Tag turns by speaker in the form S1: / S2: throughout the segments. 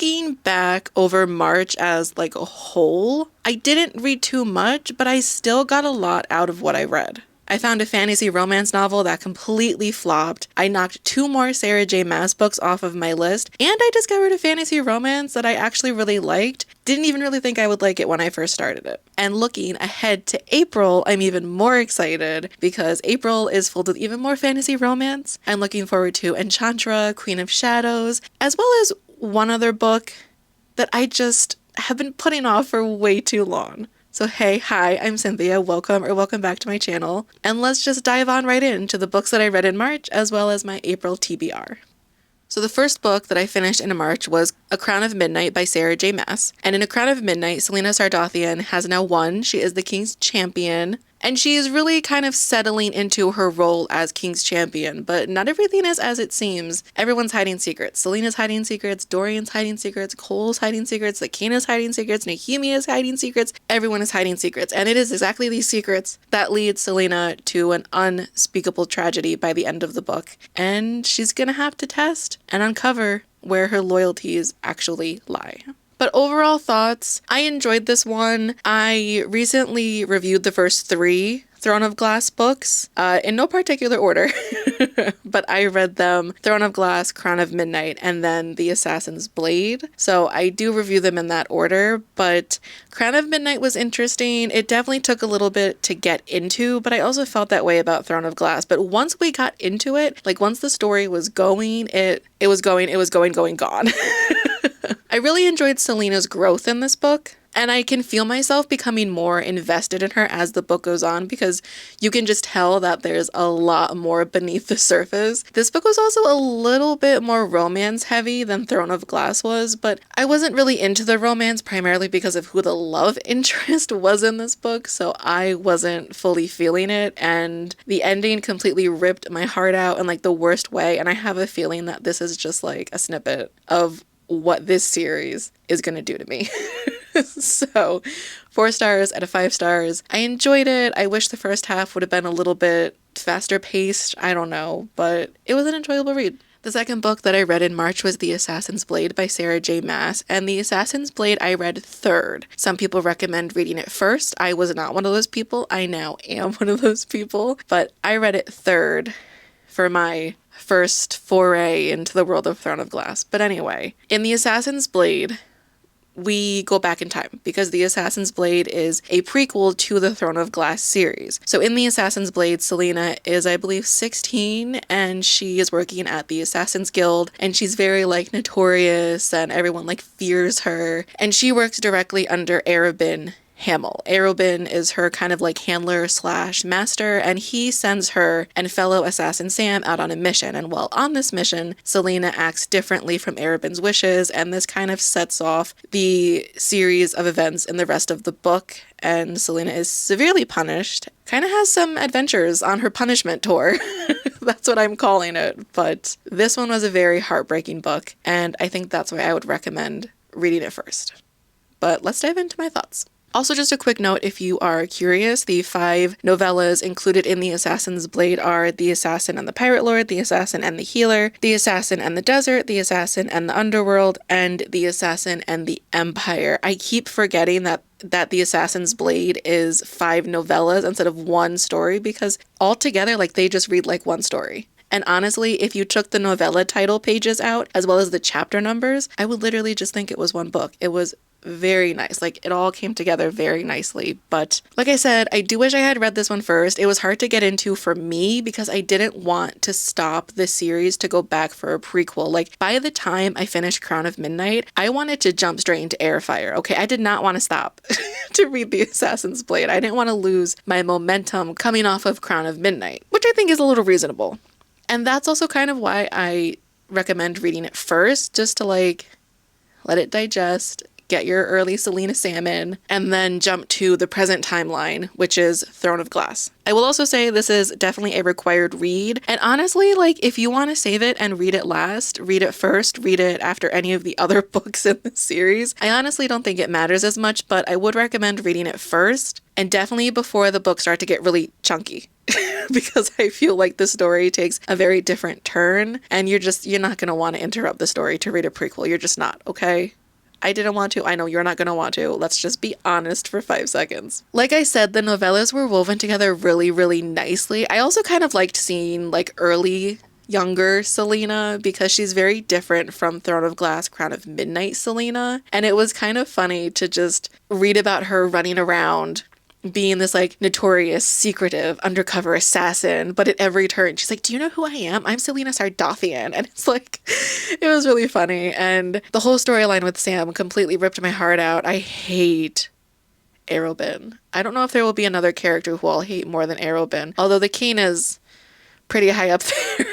S1: looking back over March as like a whole, I didn't read too much, but I still got a lot out of what I read. I found a fantasy romance novel that completely flopped. I knocked 2 more Sarah J. Maas books off of my list, and I discovered a fantasy romance that I actually really liked. Didn't even really think I would like it when I first started it. And looking ahead to April, I'm even more excited because April is filled with even more fantasy romance. I'm looking forward to Enchantra, Queen of Shadows, as well as one other book that I just have been putting off for way too long. So hi, I'm Cynthia, welcome back to my channel, and let's just dive on right into the books that I read in March, as well as my April TBR. So the first book that I finished in March was A Crown of Midnight by Sarah J. Maas, and in A Crown of Midnight, Selene Sardothian has now won. She is the King's Champion, and she is really kind of settling into her role as King's Champion, but not everything is as it seems. Everyone's hiding secrets. Selena's hiding secrets, Dorian's hiding secrets, Cole's hiding secrets, Lakina's hiding secrets, Nehemiah's hiding secrets. Everyone is hiding secrets, and it is exactly these secrets that lead Selena to an unspeakable tragedy by the end of the book, and she's gonna have to test and uncover where her loyalties actually lie. But overall thoughts, I enjoyed this one. I recently reviewed the first 3 Throne of Glass books, in no particular order, but I read them, Throne of Glass, Crown of Midnight, and then The Assassin's Blade. So I do review them in that order, but Crown of Midnight was interesting. It definitely took a little bit to get into, but I also felt that way about Throne of Glass. But once we got into it, like once the story was going, it was going, gone. I really enjoyed Selena's growth in this book, and I can feel myself becoming more invested in her as the book goes on because you can just tell that there's a lot more beneath the surface. This book was also a little bit more romance heavy than Throne of Glass was, but I wasn't really into the romance primarily because of who the love interest was in this book, so I wasn't fully feeling it, and the ending completely ripped my heart out in like the worst way, and I have a feeling that this is just like a snippet of what this series is gonna do to me. So 4 stars out of 5 stars. I enjoyed it. I wish the first half would have been a little bit faster paced. I don't know, but it was an enjoyable read. The second book that I read in March was The Assassin's Blade by Sarah J. Maas, and The Assassin's Blade I read third. Some people recommend reading it first. I was not one of those people. I now am one of those people, but I read it third for my first foray into the world of Throne of Glass. But anyway, in The Assassin's Blade, we go back in time because The Assassin's Blade is a prequel to the Throne of Glass series. So in The Assassin's Blade, Selena is, I believe, 16, and she is working at the Assassin's Guild, and she's very like notorious and everyone like fears her, and she works directly under Arobin Hamel. Arobin is her kind of like handler slash master, and he sends her and fellow assassin Sam out on a mission. And while on this mission, Selena acts differently from Arobin's wishes, and this kind of sets off the series of events in the rest of the book. And Selena is severely punished, kind of has some adventures on her punishment tour. That's what I'm calling it. But this one was a very heartbreaking book, and I think that's why I would recommend reading it first. But let's dive into my thoughts. Also, just a quick note, if you are curious, the 5 novellas included in The Assassin's Blade are The Assassin and the Pirate Lord, The Assassin and the Healer, The Assassin and the Desert, The Assassin and the Underworld, and The Assassin and the Empire. I keep forgetting that The Assassin's Blade is 5 novellas instead of one story, because altogether, like, they just read like one story. And honestly, if you took the novella title pages out, as well as the chapter numbers, I would literally just think it was one book. It was very nice. Like, it all came together very nicely. But like I said, I do wish I had read this one first. It was hard to get into for me because I didn't want to stop the series to go back for a prequel. Like, by the time I finished Crown of Midnight, I wanted to jump straight into Airfire. Okay, I did not want to stop to read The Assassin's Blade. I didn't want to lose my momentum coming off of Crown of Midnight, which I think is a little reasonable. And that's also kind of why I recommend reading it first, just to like let it digest, get your early Selena salmon, and then jump to the present timeline, which is Throne of Glass. I will also say this is definitely a required read. And honestly, like, if you want to save it and read it last, read it first, read it after any of the other books in the series. I honestly don't think it matters as much, but I would recommend reading it first, and definitely before the books start to get really chunky. Because I feel like the story takes a very different turn, and you're not going to want to interrupt the story to read a prequel. You're just not, okay? I didn't want to. I know you're not going to want to. Let's just be honest for 5 seconds. Like I said, the novellas were woven together really, really nicely. I also kind of liked seeing like early, younger Selena because she's very different from Throne of Glass, Crown of Midnight Selena. And it was kind of funny to just read about her running around being this like notorious, secretive, undercover assassin, but at every turn she's like, do you know who I am? I'm Selena Sardothian. And it's like, it was really funny. And the whole storyline with Sam completely ripped my heart out. I hate Arobin. I don't know if there will be another character who I'll hate more than Arobin, although the king is pretty high up there.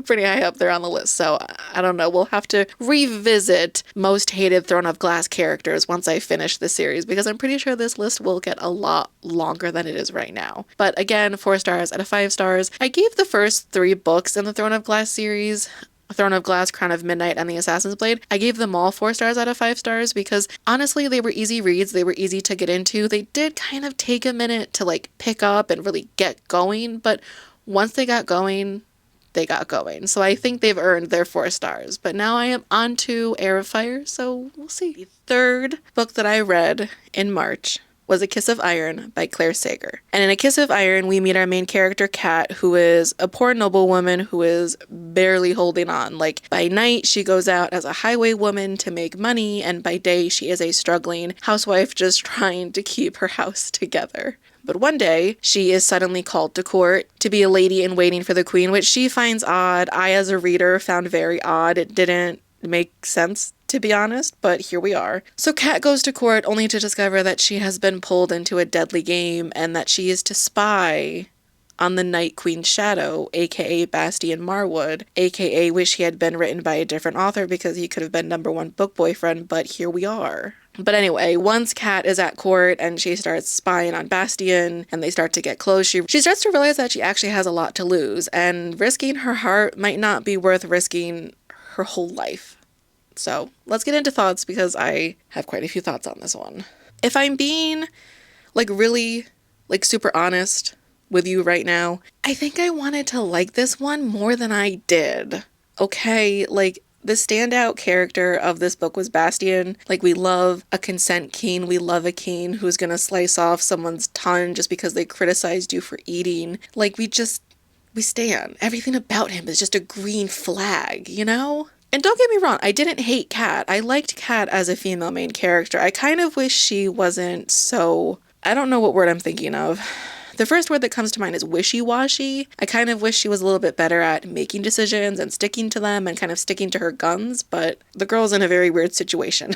S1: Pretty high up there on the list, so I don't know. We'll have to revisit most hated Throne of Glass characters once I finish the series, because I'm pretty sure this list will get a lot longer than it is right now. But again, 4 stars out of 5 stars. I gave the first 3 books in the Throne of Glass series, Throne of Glass, Crown of Midnight, and The Assassin's Blade, I gave them all 4 stars out of 5 stars because honestly, they were easy reads. They were easy to get into. They did kind of take a minute to like pick up and really get going, but once they got going, they got going. So I think they've earned their 4 stars. But now I am on to Heir of Fire, so we'll see. The third book that I read in March was A Kiss of Iron by Clare Sager. And in A Kiss of Iron, we meet our main character, Kat, who is a poor noblewoman who is barely holding on. Like, by night, she goes out as a highwaywoman to make money, and by day, she is a struggling housewife just trying to keep her house together. But one day, she is suddenly called to court to be a lady in waiting for the queen, which she finds odd. I, as a reader, found very odd. It didn't make sense, to be honest, but here we are. So Kat goes to court only to discover that she has been pulled into a deadly game and that she is to spy on the Night Queen's shadow, aka Bastian Marwood, aka wish he had been written by a different author because he could have been #1 book boyfriend, but here we are. But anyway, once Kat is at court and she starts spying on Bastian and they start to get close, she starts to realize that she actually has a lot to lose, and risking her heart might not be worth risking her whole life. So let's get into thoughts because I have quite a few thoughts on this one. If I'm being like really like super honest with you right now, I think I wanted to like this one more than I did. Okay, like the standout character of this book was Bastian. Like, we love a consent king. We love a king who's gonna slice off someone's tongue just because they criticized you for eating. Like, we stand. Everything about him is just a green flag, you know? And don't get me wrong, I didn't hate Kat. I liked Kat as a female main character. I kind of wish she wasn't so, I don't know what word I'm thinking of. The first word that comes to mind is wishy-washy. I kind of wish she was a little bit better at making decisions and sticking to them and kind of sticking to her guns, but the girl's in a very weird situation.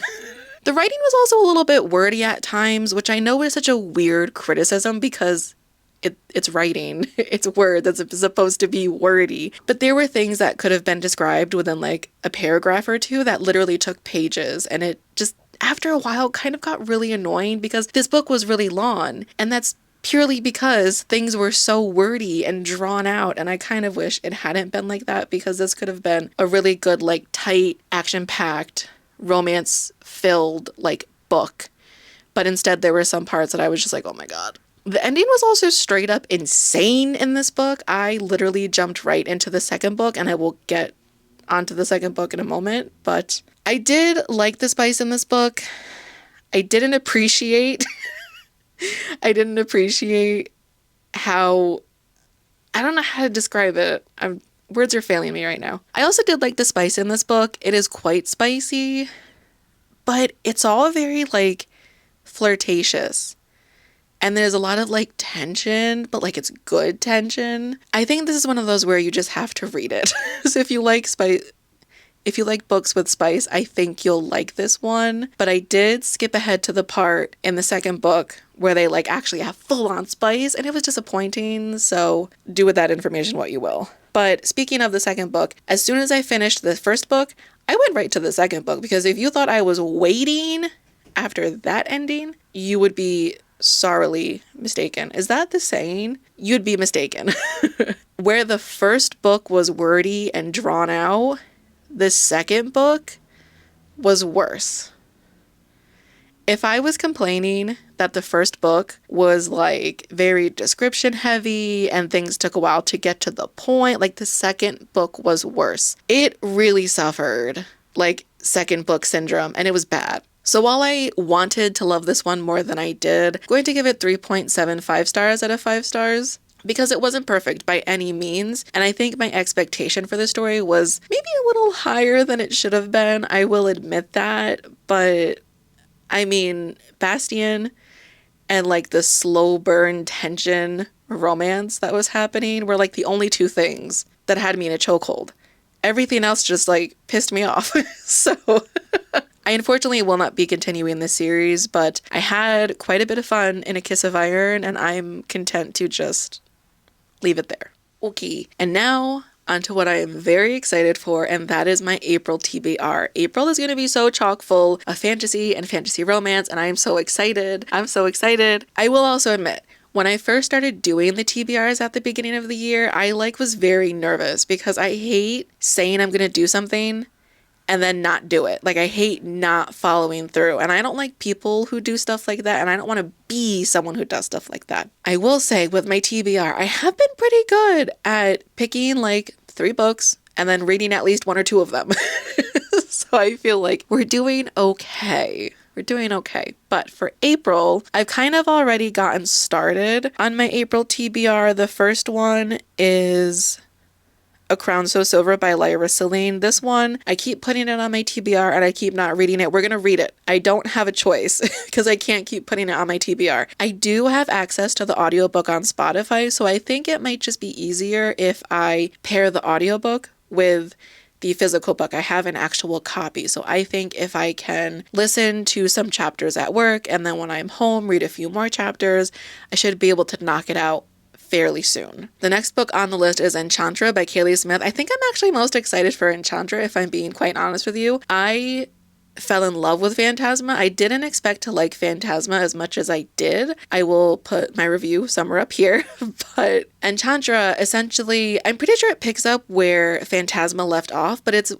S1: The writing was also a little bit wordy at times, which I know is such a weird criticism because it's writing. It's word that's supposed to be wordy. But there were things that could have been described within like a paragraph or two that literally took pages, and it just, after a while, kind of got really annoying because this book was really long, and that's purely because things were so wordy and drawn out, and I kind of wish it hadn't been like that because this could have been a really good, like, tight, action-packed, romance-filled, like, book. But instead there were some parts that I was just like, oh my god. The ending was also straight up insane in this book. I literally jumped right into the second book, and I will get onto the second book in a moment, but I did like the spice in this book. I didn't appreciate how, I don't know how to describe it. Words are failing me right now. I also did like the spice in this book. It is quite spicy, but it's all very like flirtatious. And there's a lot of like tension, but like it's good tension. I think this is one of those where you just have to read it. So if you like books with spice, I think you'll like this one. But I did skip ahead to the part in the second book where they like actually have full-on spice, and it was disappointing. So do with that information what you will. But speaking of the second book, as soon as I finished the first book, I went right to the second book, because if you thought I was waiting after that ending, you would be sorely mistaken. Is that the saying? You'd be mistaken. Where the first book was wordy and drawn out, the second book was worse. If I was complaining that the first book was like very description heavy and things took a while to get to the point, like the second book was worse. It really suffered like second book syndrome, and it was bad. So while I wanted to love this one more than I did, I'm going to give it 3.75 stars out of 5 stars. Because it wasn't perfect by any means, and I think my expectation for the story was maybe a little higher than it should have been. I will admit that, but I mean, Bastian and like the slow burn tension romance that was happening were like the only two things that had me in a chokehold. Everything else just like pissed me off. So I unfortunately will not be continuing this series, but I had quite a bit of fun in A Kiss of Iron, and I'm content to just leave it there. Okay, and now onto what I am very excited for, and that is my April TBR. April is going to be so chock full of fantasy and fantasy romance, and I am so excited. I'm so excited. I will also admit, when I first started doing the TBRs at the beginning of the year, I was very nervous because I hate saying I'm going to do something and then not do it. Like, I hate not following through, and I don't like people who do stuff like that, and I don't want to be someone who does stuff like that. I will say with my TBR, I have been pretty good at picking like 3 books and then reading at least 1 or 2 of them. So I feel like we're doing okay. We're doing okay. But for April, I've kind of already gotten started on my April TBR. The first one is A Crown So Silver by Lyra Selene. This one, I keep putting it on my TBR and I keep not reading it. We're going to read it. I don't have a choice because I can't keep putting it on my TBR. I do have access to the audiobook on Spotify, so I think it might just be easier if I pair the audiobook with the physical book. I have an actual copy, so I think if I can listen to some chapters at work and then when I'm home read a few more chapters, I should be able to knock it out fairly soon. The next book on the list is Enchantra by Kaylie Smith. I think I'm actually most excited for Enchantra, if I'm being quite honest with you. I fell in love with Phantasma. I didn't expect to like Phantasma as much as I did. I will put my review somewhere up here, but Enchantra, essentially, I'm pretty sure it picks up where Phantasma left off, but it's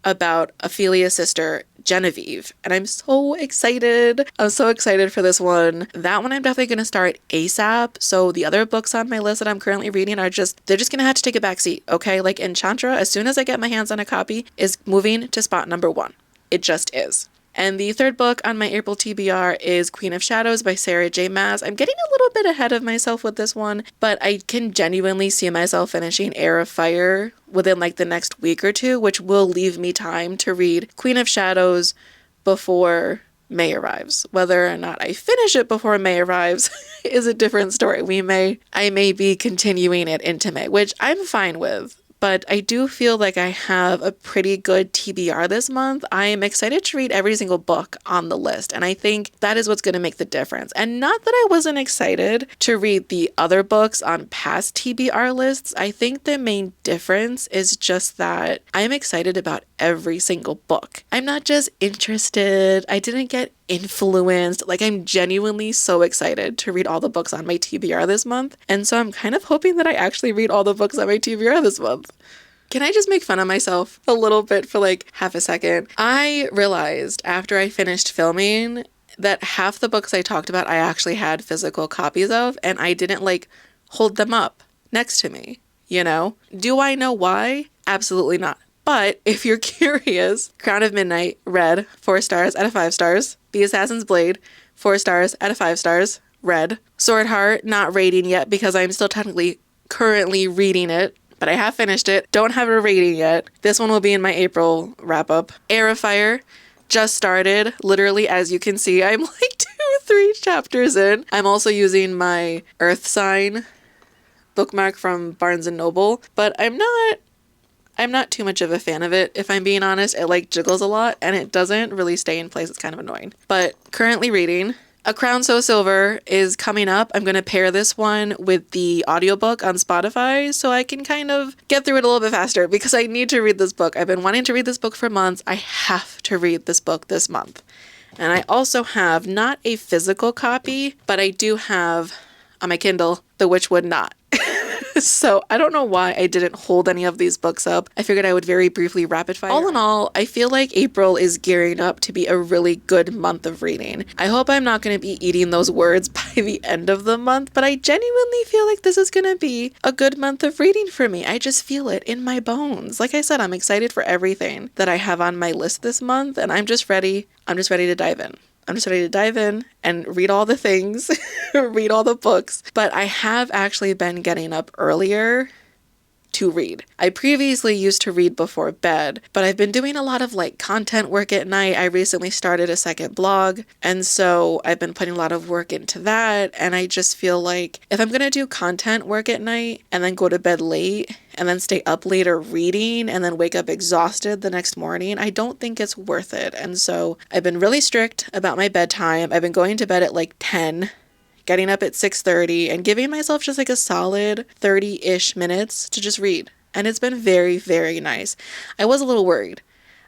S1: about Ophelia's sister, Genevieve, and I'm so excited. I'm so excited for this one. That one I'm definitely going to start ASAP, so the other books on my list that I'm currently reading they're just going to have to take a back seat, okay? Like Enchantra, as soon as I get my hands on a copy, is moving to spot number 1. It just is. And the third book on my April TBR is Queen of Shadows by Sarah J. Maas. I'm getting a little bit ahead of myself with this one, but I can genuinely see myself finishing Heir of Fire within like the next week or 2, which will leave me time to read Queen of Shadows before May arrives. Whether or not I finish it before May arrives is a different story. I may be continuing it into May, which I'm fine with. But I do feel like I have a pretty good TBR this month. I am excited to read every single book on the list, and I think that is what's going to make the difference. And not that I wasn't excited to read the other books on past TBR lists. I think the main difference is just that I'm excited about every single book. I'm not just interested. I didn't get influenced. Like, I'm genuinely so excited to read all the books on my TBR this month. And so I'm kind of hoping that I actually read all the books on my TBR this month. Can I just make fun of myself a little bit for like half a second? I realized after I finished filming that half the books I talked about I actually had physical copies of, and I didn't like hold them up next to me, you know? Do I know why? Absolutely not. But if you're curious, Crown of Midnight, read, 4 stars out of 5 stars. The Assassin's Blade, 4 stars out of 5 stars, read. Swordheart, not rating yet because I'm still technically currently reading it, but I have finished it. Don't have a rating yet. This one will be in my April wrap-up. Heir of Fire, just started. Literally, as you can see, I'm like 2-3 chapters in. I'm also using my Earth Sign bookmark from Barnes & Noble, but I'm not too much of a fan of it, if I'm being honest. It like jiggles a lot and it doesn't really stay in place. It's kind of annoying. But currently reading A Crown So Silver is coming up. I'm going to pair this one with the audiobook on Spotify so I can kind of get through it a little bit faster because I need to read this book. I've been wanting to read this book for months. I have to read this book this month. And I also have not a physical copy, but I do have on my Kindle, The Witchwood Knot. So I don't know why I didn't hold any of these books up. I figured I would very briefly rapid fire. All in all, I feel like April is gearing up to be a really good month of reading. I hope I'm not going to be eating those words by the end of the month, but I genuinely feel like this is going to be a good month of reading for me. I just feel it in my bones. Like I said, I'm excited for everything that I have on my list this month, and I'm just ready. I'm just ready to dive in. I'm just ready to dive in and read all the things, read all the books. But I have actually been getting up earlier to read. I previously used to read before bed, but I've been doing a lot of like content work at night. I recently started a second blog, and so I've been putting a lot of work into that. And I just feel like if I'm going to do content work at night and then go to bed late and then stay up later reading and then wake up exhausted the next morning, I don't think it's worth it. And so I've been really strict about my bedtime. I've been going to bed at like 10, getting up at 6:30 and giving myself just like a solid 30-ish minutes to just read. And it's been very, very nice. I was a little worried.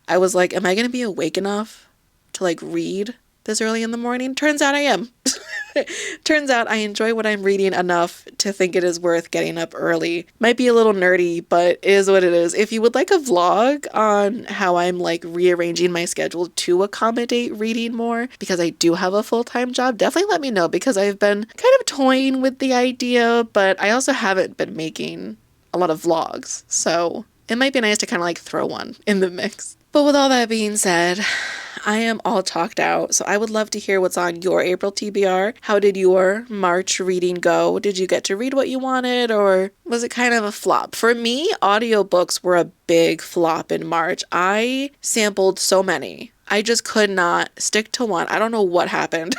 S1: I was like, am I going to be awake enough to like read this early in the morning? Turns out I am. Turns out I enjoy what I'm reading enough to think it is worth getting up early. Might be a little nerdy, but it is what it is. If you would like a vlog on how I'm like rearranging my schedule to accommodate reading more, because I do have a full-time job, definitely let me know, because I've been kind of toying with the idea, but I also haven't been making a lot of vlogs. So it might be nice to kind of like throw one in the mix. But with all that being said, I am all talked out, so I would love to hear what's on your April TBR. How did your March reading go? Did you get to read what you wanted, or was it kind of a flop? For me, audiobooks were a big flop in March. I sampled so many. I just could not stick to one. I don't know what happened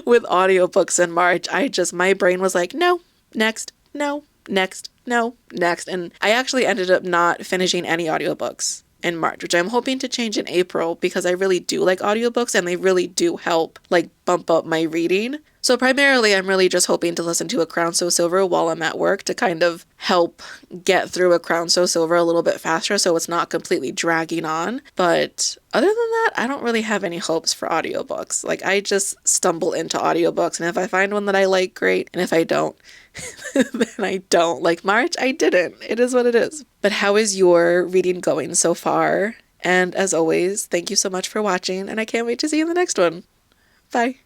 S1: with audiobooks in March. My brain was like, no, next, no, next, no, next. And I actually ended up not finishing any audiobooks in March, which I'm hoping to change in April, because I really do like audiobooks and they really do help like bump up my reading. So primarily I'm really just hoping to listen to A Crown So Silver while I'm at work to kind of help get through A Crown So Silver a little bit faster so it's not completely dragging on. But other than that, I don't really have any hopes for audiobooks. Like I just stumble into audiobooks, and if I find one that I like, great. And if I don't, then I don't. Like March, I didn't. It is what it is. But how is your reading going so far? And as always, thank you so much for watching, and I can't wait to see you in the next one. Bye.